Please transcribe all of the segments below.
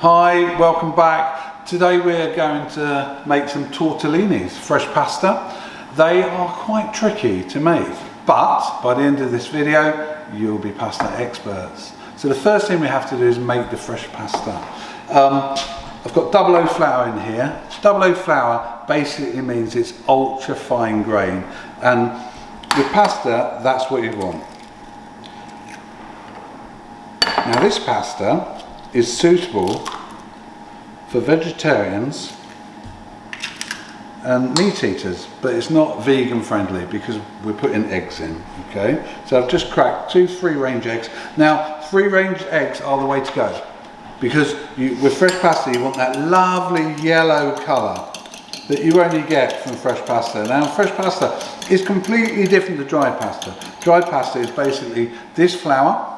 Hi, welcome back. Today we're going to make some tortellinis, fresh pasta. They are quite tricky to make, but by the end of this video you'll be pasta experts. So the first thing we have to do is make the fresh pasta. I've got 00 flour in here. 00 flour basically means it's ultra fine grain, and with pasta that's what you want. Now this pasta is suitable for vegetarians and meat eaters, but it's not vegan friendly because we're putting eggs in, okay? So I've just cracked 2 free-range eggs. Now, free-range eggs are the way to go because with fresh pasta you want that lovely yellow colour that you only get from fresh pasta. Now, fresh pasta is completely different to dried pasta. Dried pasta is basically this flour.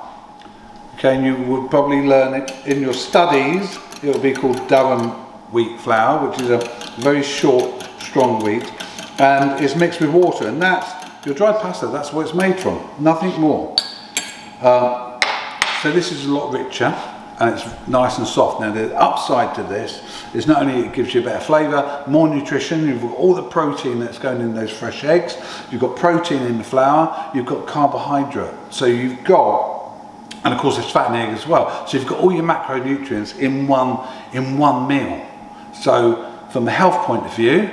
Okay, and you would probably learn it in your studies. It will be called Durham wheat flour, which is a very short, strong wheat, and it's mixed with water, and that's your dried pasta. That's what it's made from, nothing more. So this is a lot richer, and it's nice and soft. Now the upside to this is not only it gives you a better flavour, more nutrition. You've got all the protein that's going in those fresh eggs. You've got protein in the flour. You've got carbohydrate. So you've got. And of course there's fat in the egg as well. So you've got all your macronutrients in one meal. So from a health point of view,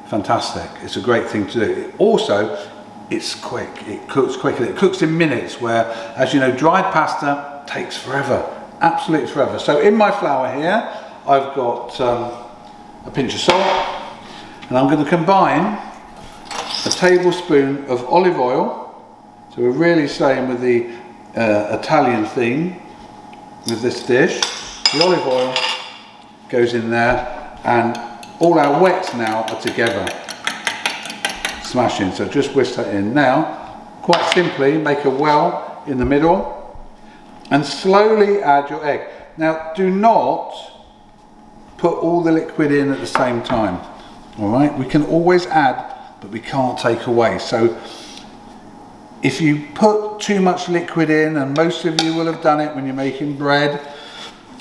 fantastic. It's a great thing to do. Also, it's quick. It cooks quickly. It cooks in minutes, where, as you know, dried pasta takes forever. Absolutely forever. So in my flour here, I've got a pinch of salt, and I'm going to combine a tablespoon of olive oil. So we're really staying with the Italian theme with this dish. The olive oil goes in there, and all our wets now are together, smashing. So just whisk that in. Now, quite simply, make a well in the middle and slowly add your egg. Now, do not put all the liquid in at the same time. All right, we can always add, but we can't take away. So if you put too much liquid in, and most of you will have done it when you're making bread,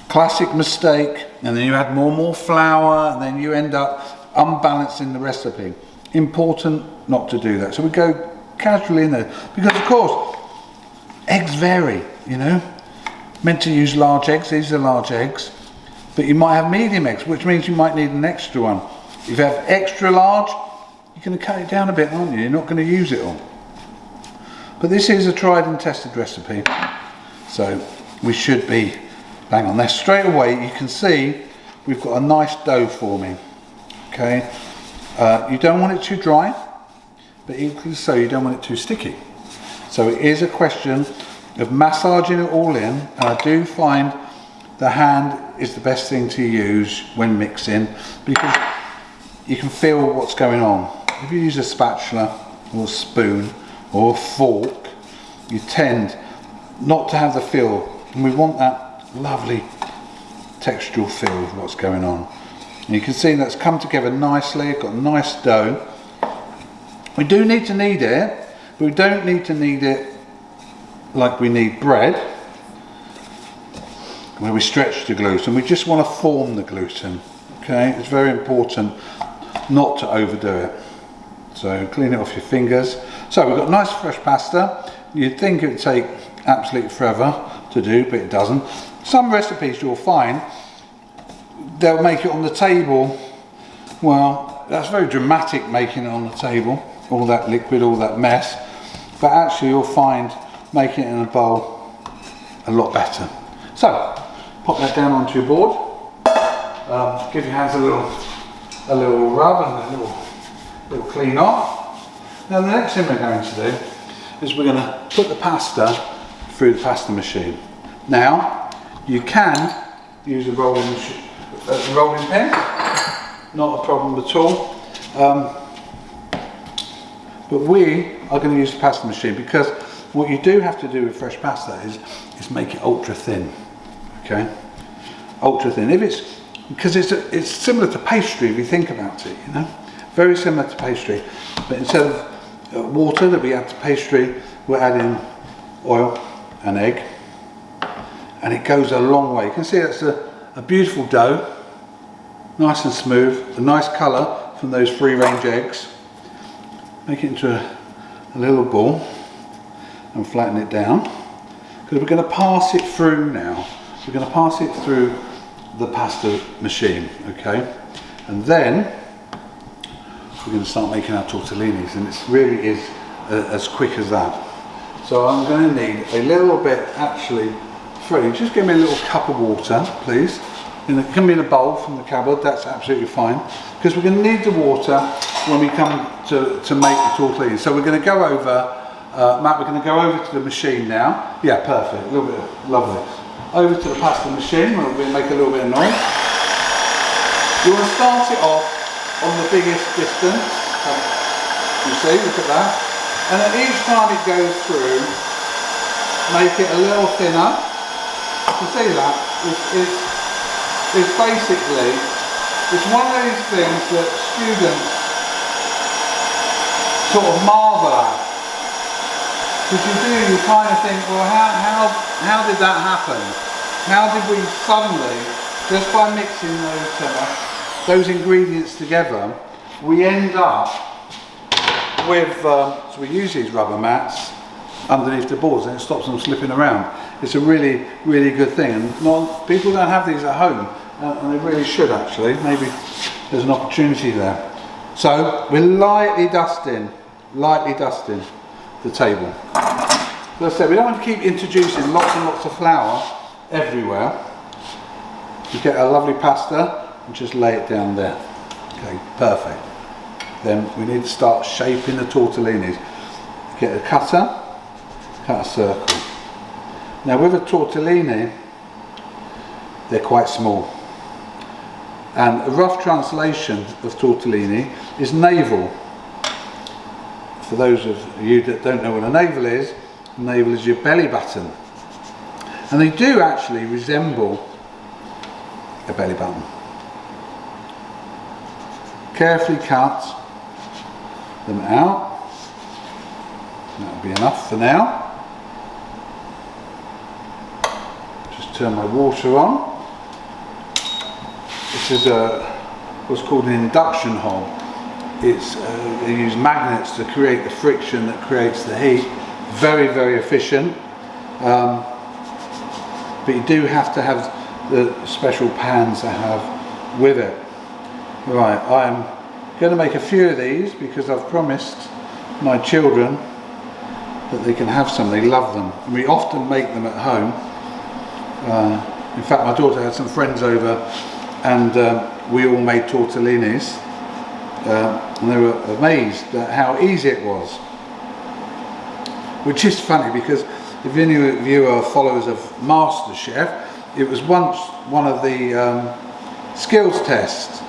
classic mistake, and then you add more flour, and then you end up unbalancing the recipe. Important not to do that. So we go casually in there, because of course, eggs vary, you know. Meant to use large eggs, these are large eggs, but you might have medium eggs, which means you might need an extra one. If you have extra large, you're going to cut it down a bit, aren't you? You're not going to use it all. But this is a tried and tested recipe, so we should be bang on there. Straight away you can see we've got a nice dough forming, okay? You don't want it too dry, but equally so you don't want it too sticky. So it is a question of massaging it all in, and I do find the hand is the best thing to use when mixing, because you can feel what's going on. If you use a spatula or a spoon or a fork, you tend not to have the feel, and we want that lovely textural feel of what's going on. And you can see that's come together nicely. Got a nice dough. We do need to knead it, but we don't need to knead it like we need bread, where we stretch the gluten. We just want to form the gluten, okay? It's very important not to overdo it. So clean it off your fingers. So we've got nice fresh pasta. You'd think it would take absolutely forever to do, but it doesn't. Some recipes you'll find, they'll make it on the table. Well, that's very dramatic, making it on the table. All that liquid, all that mess. But actually you'll find making it in a bowl a lot better. So, pop that down onto your board. Give your hands a little rub and a little clean off. Now the next thing we're going to do is we're going to put the pasta through the pasta machine. Now you can use a rolling pin, not a problem at all. But we are going to use the pasta machine, because what you do have to do with fresh pasta is make it ultra thin. Okay, ultra thin. Because it's similar to pastry if you think about it, you know. Very similar to pastry, but instead of water that we add to pastry, we're adding oil and egg, and it goes a long way. You can see that's a a beautiful dough, nice and smooth, a nice colour from those free-range eggs. Make it into a little ball and flatten it down, because we're going to pass it through now. We're going to pass it through the pasta machine, okay? And then we're going to start making our tortellinis, and it really is as quick as that. So I'm going to need a little bit, actually, Freddie, just give me a little cup of water, please. It can be in a bowl from the cupboard, that's absolutely fine. Because we're going to need the water when we come to make the tortellini. So we're going to go over, Matt, we're going to go over to the machine now. Yeah, perfect, a little bit, lovely. Over to the pasta machine, we'll make a little bit of noise. You want to start it off on the biggest distance. You see, look at that. And at each time it goes through, make it a little thinner. You can see that. It's basically, it's one of these things that students sort of marvel at. Because you kind of think, well, how did that happen? How did we suddenly, just by mixing those ingredients together, we end up with, so we use these rubber mats underneath the boards and it stops them slipping around. It's a really, really good thing, and people don't have these at home, and they really should actually. Maybe there's an opportunity there. So we're lightly dusting the table. So as I said, we don't want to keep introducing lots and lots of flour everywhere. You get a lovely pasta and just lay it down there. Okay, perfect. Then we need to start shaping the tortellinis. Get a cutter, cut a circle. Now with a tortellini, they're quite small. And a rough translation of tortellini is navel. For those of you that don't know what a navel is your belly button. And they do actually resemble a belly button. Carefully cut them out. That'll be enough for now. Just turn my water on. This is what's called an induction hob. It's they use magnets to create the friction that creates the heat. Very, very efficient. But you do have to have the special pans to have with it. Right, I'm going to make a few of these because I've promised my children that they can have some. They love them. And we often make them at home. In fact, my daughter had some friends over and we all made tortellinis. And they were amazed at how easy it was. Which is funny because if any of you are followers of MasterChef, it was once one of the skills tests.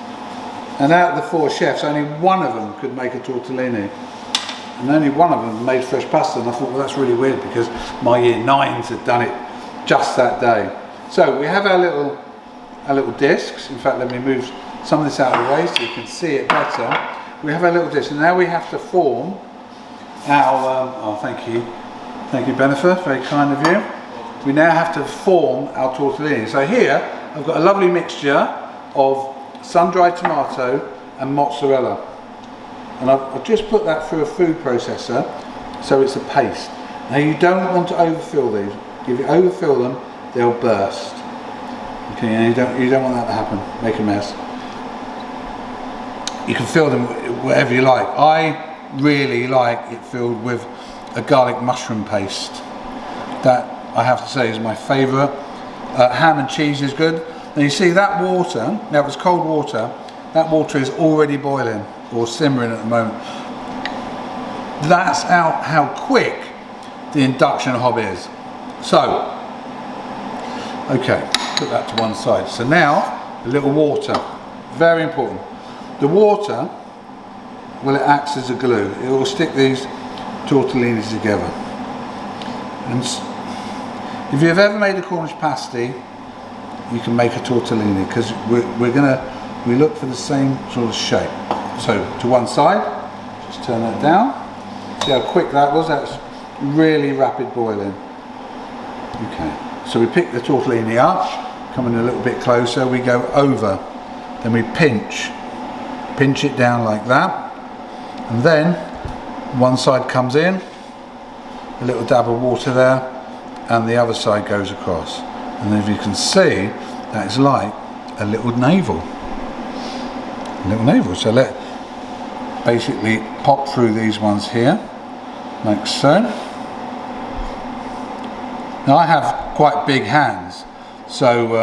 And out of the 4 chefs, only one of them could make a tortellini. And only one of them made fresh pasta. And I thought, well, that's really weird because my year 9s had done it just that day. So we have our little discs. In fact, let me move some of this out of the way so you can see it better. We have our little disc, and now we have to form our, oh thank you Bennifer, very kind of you. We now have to form our tortellini. So here, I've got a lovely mixture of sun-dried tomato and mozzarella. And I've just put that through a food processor, so it's a paste. Now you don't want to overfill these. If you overfill them, they'll burst. Okay, and you don't want that to happen, make a mess. You can fill them whatever you like. I really like it filled with a garlic mushroom paste. That, I have to say, is my favourite. Ham and cheese is good. And you see that water, now it was cold water, that water is already boiling or simmering at the moment. That's how quick the induction hob is. So, okay, put that to one side. So now, a little water, very important. The water, well, it acts as a glue. It will stick these tortellinis together. And if you've ever made a Cornish pasty, you can make a tortellini because we look for the same sort of shape. So to one side, just turn that down. See how quick that was? That's really rapid boiling. Okay, so we pick the tortellini up, coming a little bit closer, we go over, then we pinch it down like that, and then one side comes in, a little dab of water there, and the other side goes across. And as you can see, that is like a little navel. So let basically pop through these ones here, like so. Now I have quite big hands, so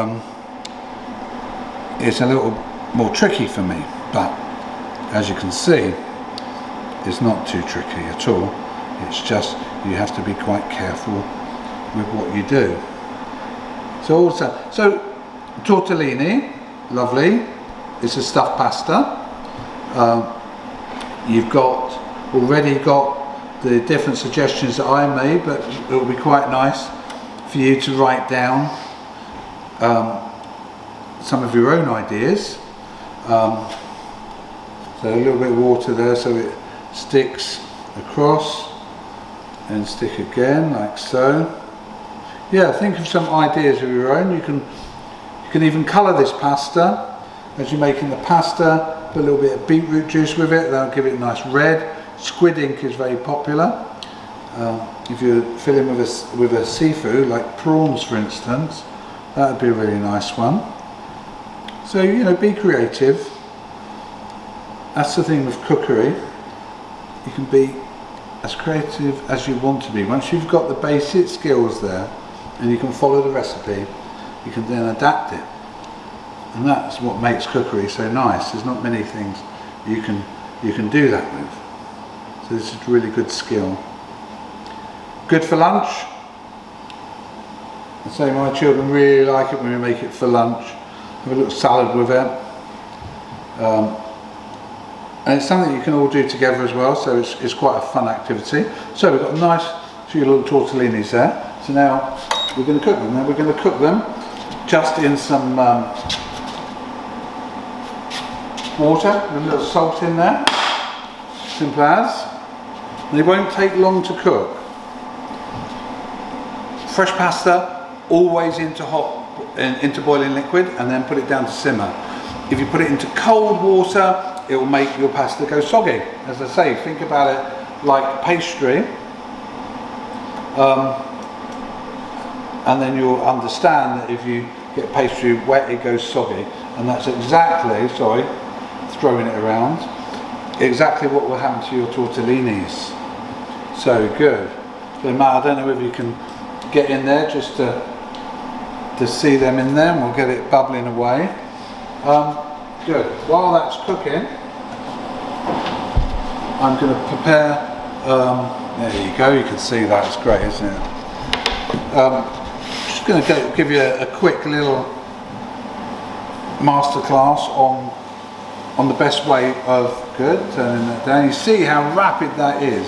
it's a little more tricky for me, but as you can see, it's not too tricky at all. It's just you have to be quite careful with what you do. So tortellini, lovely. It's a stuffed pasta. You've already got the different suggestions that I made, but it will be quite nice for you to write down some of your own ideas. So a little bit of water there so it sticks across, and stick again like so. Yeah, think of some ideas of your own. You can even colour this pasta as you're making the pasta. Put a little bit of beetroot juice with it, that'll give it a nice red. Squid ink is very popular. If you're filling with a seafood like prawns, for instance, that would be a really nice one. So, you know, be creative. That's the thing with cookery. You can be as creative as you want to be. Once you've got the basic skills there and you can follow the recipe, you can then adapt it. And that's what makes cookery so nice. There's not many things you can do that with. So this is a really good skill. Good for lunch. I say my children really like it when we make it for lunch. Have a little salad with it. And it's something you can all do together as well, so it's quite a fun activity. So we've got nice few little tortellinis there. So now we're going to cook them. Now we're going to cook them just in some water with a little salt in there. Simple as. They won't take long to cook. Fresh pasta, always into boiling liquid, and then put it down to simmer. If you put it into cold water, it will make your pasta go soggy. As I say, think about it like pastry, and then you'll understand that if you get pastry wet, it goes soggy, and that's exactly, sorry, throwing it around, exactly what will happen to your tortellinis. So good. So Matt, I don't know if you can get in there just to see them in there, and we'll get it bubbling away. Good. While that's cooking, I'm going to prepare, there you go, you can see that, it's great, isn't it? Just going to give you a quick little masterclass on the best way of, good, turning that down. You see how rapid that is,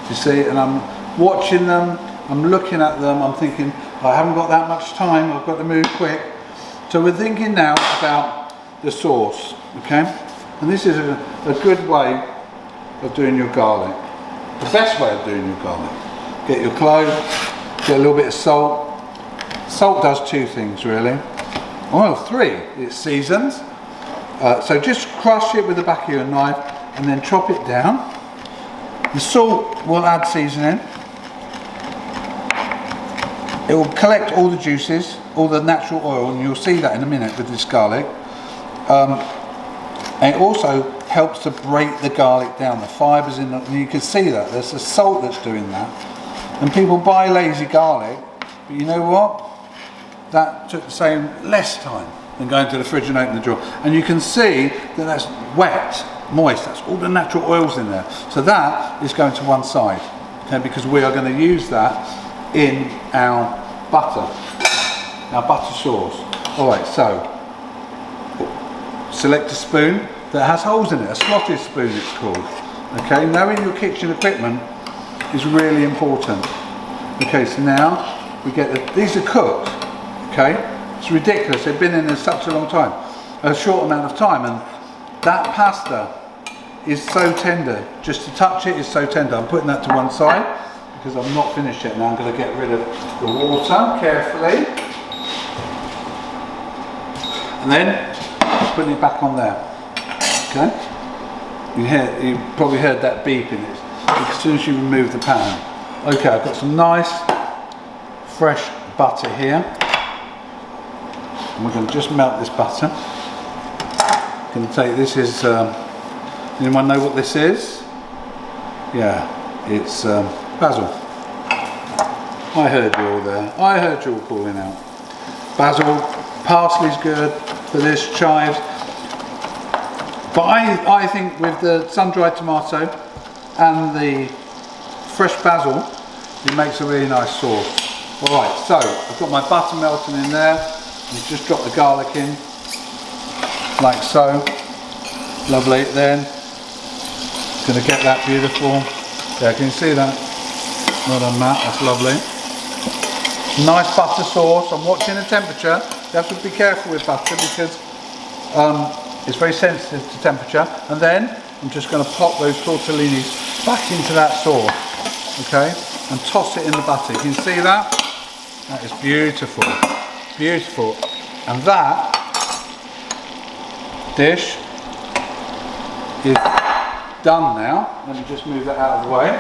you see, and I'm watching them, I'm looking at them, I'm thinking, I haven't got that much time, I've got to move quick. So we're thinking now about the sauce, okay? And this is a good way of doing your garlic. The best way of doing your garlic. Get your clove, get a little bit of salt. Salt does two things really. Well, three. It seasons. So just crush it with the back of your knife and then chop it down. The salt will add seasoning. It will collect all the juices, all the natural oil, and you'll see that in a minute with this garlic. And it also helps to break the garlic down, the fibres in and you can see that, there's the salt that's doing that. And people buy lazy garlic, but you know what? That took the same, less time than going to the fridge and opening the drawer. And you can see that that's wet, moist, that's all the natural oils in there. So that is going to one side, okay, because we are going to use that in our butter sauce. Alright, so select a spoon that has holes in it, a slotted spoon it's called. Okay, knowing your kitchen equipment is really important. Okay, so now we get these are cooked. Okay, it's ridiculous, they've been in there such a long time, a short amount of time, and that pasta is so tender. Just to touch it is so tender. I'm putting that to one side because I'm not finished yet. Now I'm going to get rid of the water carefully. And then putting it back on there. Okay. You probably heard that beep in it as soon as you remove the pan. Okay, I've got some nice fresh butter here. And we're going to just melt this butter. Going to take this is. Anyone know what this is? Yeah, it's basil. I heard you all there. I heard you all calling out. Basil, parsley's good for this, chives. But I think with the sun-dried tomato and the fresh basil, it makes a really nice sauce. Alright, so I've got my butter melting in there. I've just dropped the garlic in, like so. Lovely, then. Going to get that beautiful. Yeah, can you see that? Well done, Matt, that's lovely. Nice butter sauce. I'm watching the temperature. You have to be careful with butter because it's very sensitive to temperature. And then I'm just going to pop those tortellinis back into that sauce, okay? And toss it in the butter. You can see that? That is beautiful, beautiful. And that dish is done now. Let me just move that out of the way.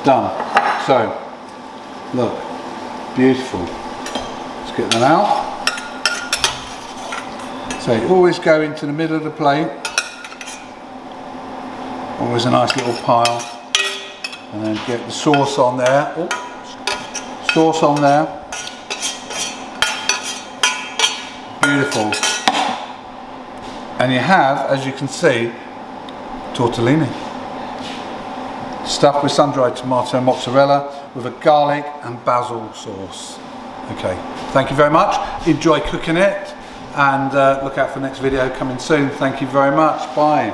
Done. So, look, beautiful. Let's get that out. So you always go into the middle of the plate. Always a nice little pile. And then get the sauce on there. Oh, sauce on there. Beautiful. And you have, as you can see, tortellini. Stuffed with sun-dried tomato and mozzarella with a garlic and basil sauce. Okay, thank you very much. Enjoy cooking it and look out for the next video coming soon. Thank you very much. Bye.